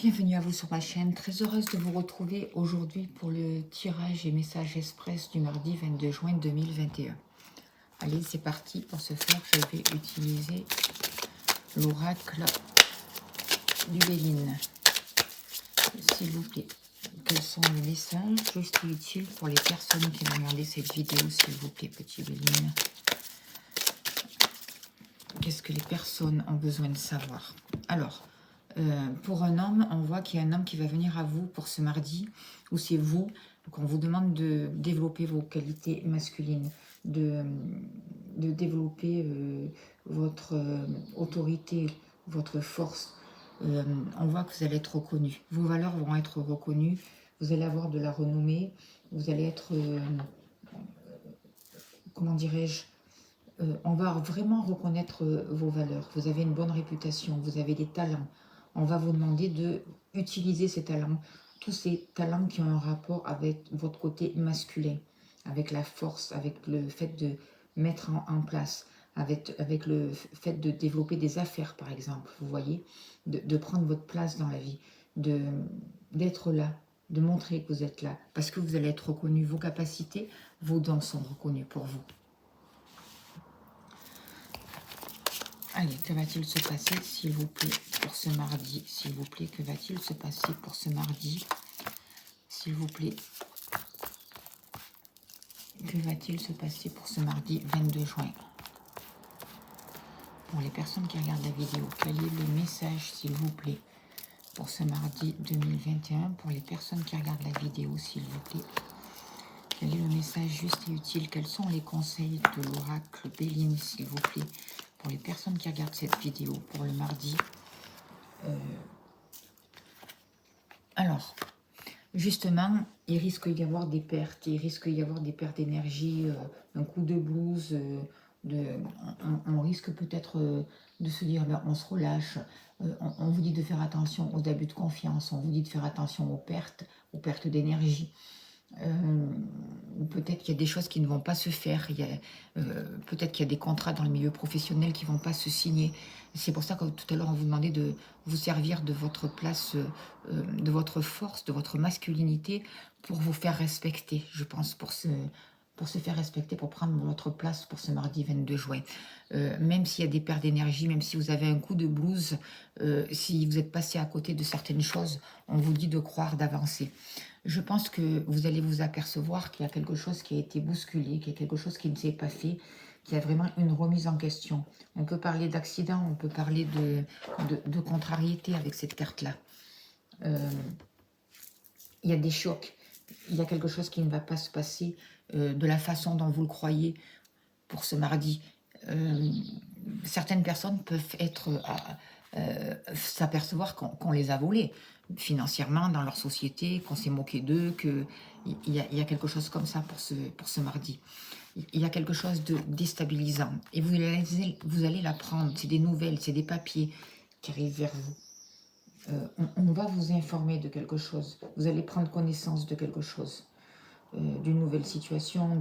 Bienvenue à vous sur ma chaîne, très heureuse de vous retrouver aujourd'hui pour le tirage et message express du mardi 22 juin 2021. Allez, c'est parti. Pour ce faire, je vais utiliser l'oracle du Béline. S'il vous plaît, quels sont les messages juste et utiles pour les personnes qui vont regarder cette vidéo, s'il vous plaît, petit Béline? Qu'est-ce que les personnes ont besoin de savoir? Alors, pour un homme, on voit qu'il y a un homme qui va venir à vous pour ce mardi, ou c'est vous, qu'on vous demande de développer vos qualités masculines, de développer votre autorité, votre force. On voit que vous allez être reconnu. Vos valeurs vont être reconnues, vous allez avoir de la renommée, vous allez être, comment dirais-je, on va vraiment reconnaître vos valeurs. Vous avez une bonne réputation, vous avez des talents. On va vous demander de utiliser ces talents, tous ces talents qui ont un rapport avec votre côté masculin, avec la force, avec le fait de mettre en place, avec le fait de développer des affaires, par exemple, vous voyez, de prendre votre place dans la vie, d'être là, de montrer que vous êtes là, parce que vous allez être reconnu, vos capacités, vos dons sont reconnus pour vous. Allez, que va-t-il se passer, s'il vous plaît, pour ce mardi? S'il vous plaît, que va-t-il se passer pour ce mardi? S'il vous plaît. Que va-t-il se passer pour ce mardi 22 juin? Pour les personnes qui regardent la vidéo, quel est le message, s'il vous plaît, pour ce mardi 2021? Pour les personnes qui regardent la vidéo, s'il vous plaît. Quel est le message juste et utile? Quels sont les conseils de l'oracle Béline, s'il vous plaît? Pour les personnes qui regardent cette vidéo, pour le mardi. Alors, justement, il risque d'y avoir des pertes. Il risque d'y avoir des pertes d'énergie, un coup de blues. On risque peut-être de se dire, ben, on se relâche. On vous dit de faire attention aux abus de confiance. On vous dit de faire attention aux pertes d'énergie. Peut-être qu'il y a des choses qui ne vont pas se faire, peut-être qu'il y a des contrats dans le milieu professionnel qui ne vont pas se signer. C'est pour ça que tout à l'heure on vous demandait de vous servir de votre place, de votre force, de votre masculinité pour vous faire respecter, je pense, pour se faire respecter, pour prendre votre place pour ce mardi 22 juin. Même s'il y a des pertes d'énergie, même si vous avez un coup de blues, si vous êtes passé à côté de certaines choses, on vous dit de croire, d'avancer. Je pense que vous allez vous apercevoir qu'il y a quelque chose qui a été bousculé, qu'il y a quelque chose qui ne s'est pas fait, qu'il y a vraiment une remise en question. On peut parler d'accident, on peut parler de contrariété avec cette carte-là. Il y a des chocs, il y a quelque chose qui ne va pas se passer de la façon dont vous le croyez pour ce mardi. Certaines personnes peuvent s'apercevoir qu'on les a volés financièrement dans leur société, qu'on s'est moqué d'eux, qu'il y a quelque chose comme ça pour ce mardi. Il y a quelque chose de déstabilisant. Et vous allez l'apprendre. C'est des nouvelles, c'est des papiers qui arrivent vers vous. On va vous informer de quelque chose. Vous allez prendre connaissance de quelque chose. D'une nouvelle situation.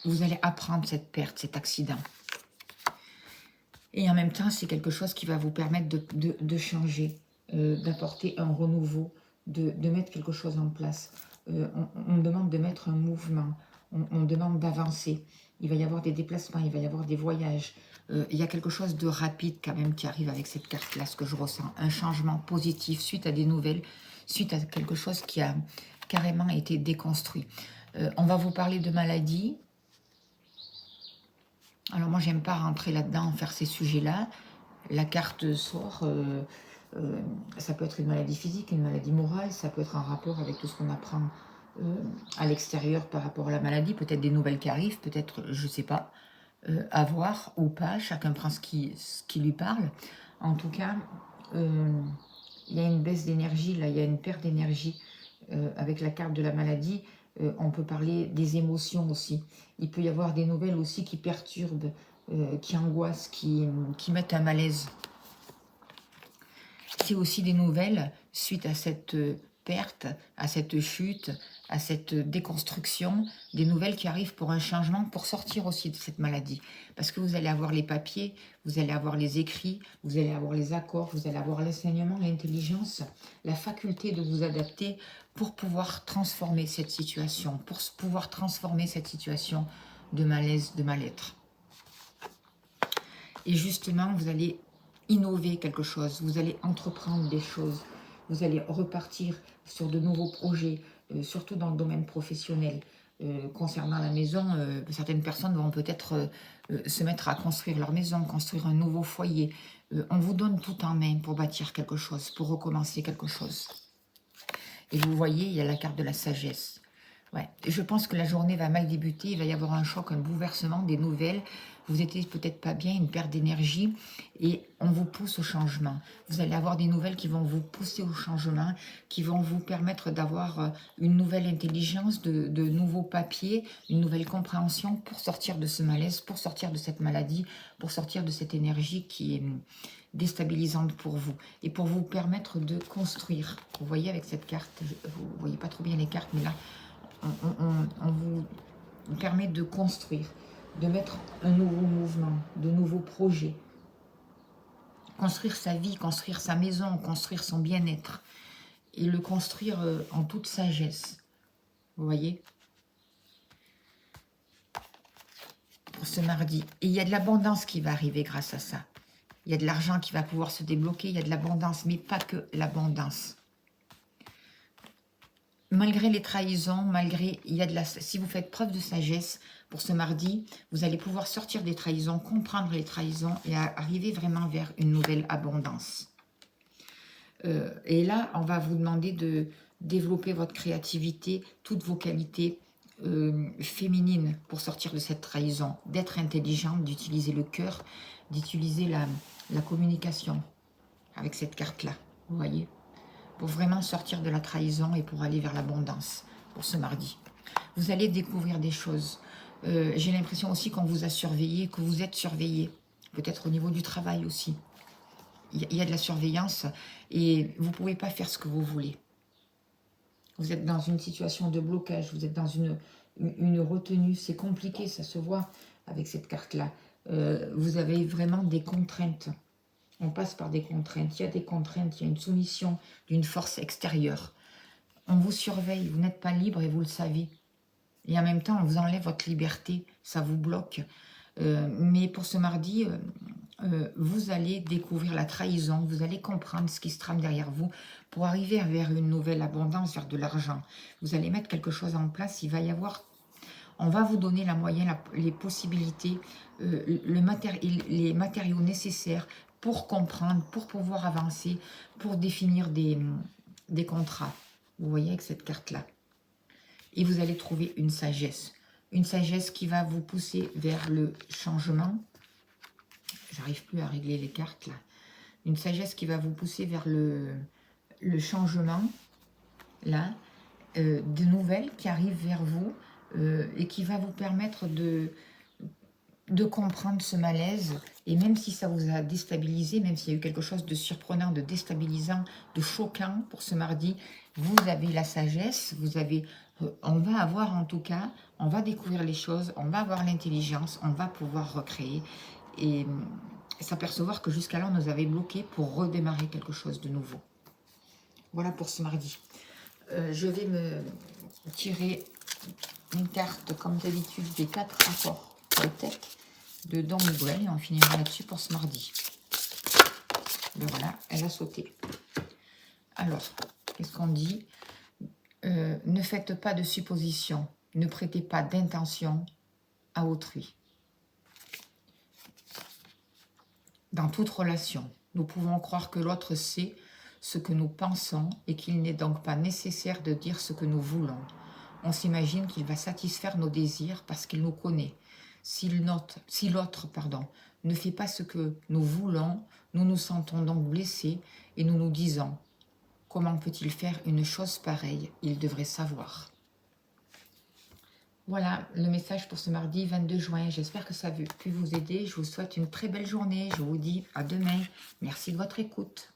Vous allez apprendre cette perte, cet accident. Et en même temps, c'est quelque chose qui va vous permettre de changer, d'apporter un renouveau, de mettre quelque chose en place. On demande de mettre un mouvement, on demande d'avancer. Il va y avoir des déplacements, il va y avoir des voyages. Il y a quelque chose de rapide quand même qui arrive avec cette carte-là, ce que je ressens. Un changement positif suite à des nouvelles, suite à quelque chose qui a carrément été déconstruit. On va vous parler de maladies. Alors moi, j'aime pas rentrer là-dedans, faire ces sujets-là. La carte sort, ça peut être une maladie physique, une maladie morale, ça peut être en rapport avec tout ce qu'on apprend à l'extérieur par rapport à la maladie, peut-être des nouvelles qui arrivent, peut-être, je sais pas, à voir ou pas, chacun prend ce qui lui parle. En tout cas, il y a une baisse d'énergie, là, il y a une perte d'énergie avec la carte de la maladie. On peut parler des émotions aussi. Il peut y avoir des nouvelles aussi qui perturbent, qui angoissent, qui mettent un malaise. C'est aussi des nouvelles suite à cette perte, à cette chute, à cette déconstruction, des nouvelles qui arrivent pour un changement, pour sortir aussi de cette maladie. Parce que vous allez avoir les papiers, vous allez avoir les écrits, vous allez avoir les accords, vous allez avoir l'enseignement, l'intelligence, la faculté de vous adapter pour pouvoir transformer cette situation, pour pouvoir transformer cette situation de malaise, de mal-être. Et justement, vous allez innover quelque chose, vous allez entreprendre des choses, vous allez repartir sur de nouveaux projets, surtout dans le domaine professionnel. Concernant la maison, certaines personnes vont peut-être se mettre à construire leur maison, construire un nouveau foyer. On vous donne tout en main pour bâtir quelque chose, pour recommencer quelque chose. Et vous voyez, il y a la carte de la sagesse. Ouais. Je pense que la journée va mal débuter, il va y avoir un choc, un bouleversement, des nouvelles. Vous n'étiez peut-être pas bien, une perte d'énergie et on vous pousse au changement. Vous allez avoir des nouvelles qui vont vous pousser au changement, qui vont vous permettre d'avoir une nouvelle intelligence, de nouveaux papiers, une nouvelle compréhension pour sortir de ce malaise, pour sortir de cette maladie, pour sortir de cette énergie qui est déstabilisante pour vous et pour vous permettre de construire. Vous voyez avec cette carte, vous ne voyez pas trop bien les cartes, mais là, on vous permet de construire, de mettre un nouveau mouvement, de nouveaux projets. Construire sa vie, construire sa maison, construire son bien-être. Et le construire en toute sagesse. Vous voyez? Pour ce mardi. Et il y a de l'abondance qui va arriver grâce à ça. Il y a de l'argent qui va pouvoir se débloquer, il y a de l'abondance, mais pas que l'abondance. Malgré les trahisons, si vous faites preuve de sagesse pour ce mardi, vous allez pouvoir sortir des trahisons, comprendre les trahisons et arriver vraiment vers une nouvelle abondance. Et là, on va vous demander de développer votre créativité, toutes vos qualités féminines pour sortir de cette trahison, d'être intelligente, d'utiliser le cœur, d'utiliser la communication avec cette carte-là, vous voyez, pour vraiment sortir de la trahison et pour aller vers l'abondance pour ce mardi. Vous allez découvrir des choses. J'ai l'impression aussi qu'on vous a surveillé, que vous êtes surveillé, peut-être au niveau du travail aussi. Il y a de la surveillance et vous ne pouvez pas faire ce que vous voulez. Vous êtes dans une situation de blocage, vous êtes dans une retenue, c'est compliqué, ça se voit avec cette carte-là. Vous avez vraiment des contraintes. On passe par des contraintes, il y a des contraintes, il y a une soumission d'une force extérieure. On vous surveille, vous n'êtes pas libre et vous le savez. Et en même temps, on vous enlève votre liberté, ça vous bloque. Mais pour ce mardi, vous allez découvrir la trahison, vous allez comprendre ce qui se trame derrière vous pour arriver vers une nouvelle abondance, vers de l'argent. Vous allez mettre quelque chose en place, il va y avoir... On va vous donner la moyenne, les possibilités, les matériaux nécessaires pour comprendre, pour pouvoir avancer, pour définir des contrats. Vous voyez avec cette carte-là. Et vous allez trouver une sagesse qui va vous pousser vers le changement. J'arrive plus à régler les cartes là. Une sagesse qui va vous pousser vers le changement, là, de nouvelles qui arrivent vers vous et qui va vous permettre de comprendre ce malaise. Et même si ça vous a déstabilisé, même s'il y a eu quelque chose de surprenant, de déstabilisant, de choquant pour ce mardi, vous avez la sagesse, on va avoir en tout cas, on va découvrir les choses, on va avoir l'intelligence, on va pouvoir recréer et s'apercevoir que jusqu'alors on nous avait bloqué pour redémarrer quelque chose de nouveau. Voilà pour ce mardi. Je vais me tirer une carte comme d'habitude des 4 rapports Toltec de Don Miguel et on finira là-dessus pour ce mardi. Ben voilà, elle a sauté. Alors, qu'est-ce qu'on dit? Ne faites pas de suppositions, ne prêtez pas d'intention à autrui. Dans toute relation, nous pouvons croire que l'autre sait ce que nous pensons et qu'il n'est donc pas nécessaire de dire ce que nous voulons. On s'imagine qu'il va satisfaire nos désirs parce qu'il nous connaît. Si l'autre, ne fait pas ce que nous voulons, nous nous sentons donc blessés et nous nous disons « Comment peut-il faire une chose pareille? Il devrait savoir. » Voilà le message pour ce mardi 22 juin. J'espère que ça a pu vous aider. Je vous souhaite une très belle journée. Je vous dis à demain. Merci de votre écoute.